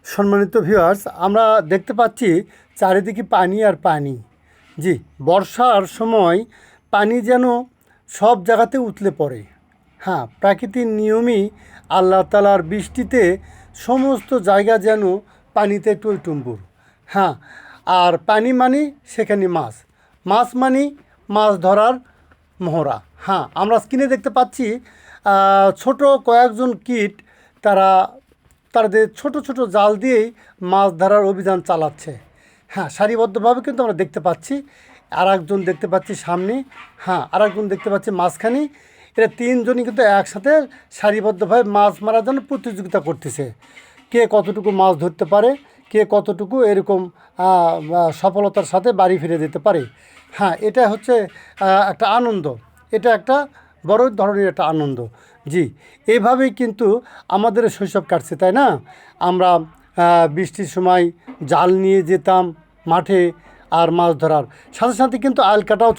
সম্মানিত ভিউয়ার্স, আমরা দেখতে পাচ্ছি চারিদিকে পানি আর পানি। জি, বর্ষার সময় পানি যেন সব জায়গাতে উতলে পড়ে। হ্যাঁ, প্রাকৃতিক নিয়মই আল্লাহ তাআলার বৃষ্টিতে সমস্ত জায়গা যেন পানিতে টইটুম্বুর। হ্যাঁ, আর পানি মানে সেখানে মাছ, মাছ মানে মাছ ধরার মহড়া। হ্যাঁ, আমরা স্ক্রিনে দেখতে পাচ্ছি ছোট কয়েকজন কিট তারা তাদের ছোট ছোট জাল দিয়েই মাছ ধরার অভিযান চালাচ্ছে। হ্যাঁ, সারিবদ্ধভাবে কিন্তু আমরা দেখতে পাচ্ছি। আর একজন দেখতে পাচ্ছি সামনে, হ্যাঁ, আর একজন দেখতে পাচ্ছি মাঝখানে। এরা তিনজনই কিন্তু একসাথে সারিবদ্ধভাবে মাছ মারার জন্য প্রতিযোগিতা করতেছে। কে কতটুকু মাছ ধরতে পারে, কে কতটুকু এরকম সফলতার সাথে বাড়ি ফিরে যেতে পারে। হ্যাঁ, এটা হচ্ছে একটা আনন্দ, এটা একটা বড় ধরনের একটা আনন্দ। জি, এইভাবেই কিন্তু আমাদের শৈশব কাটছে, তাই না? আমরা বৃষ্টির সময় জাল নিয়ে যেতাম মাঠে আর মাছ ধরার সাথে সাথে কিন্তু আল কাটাও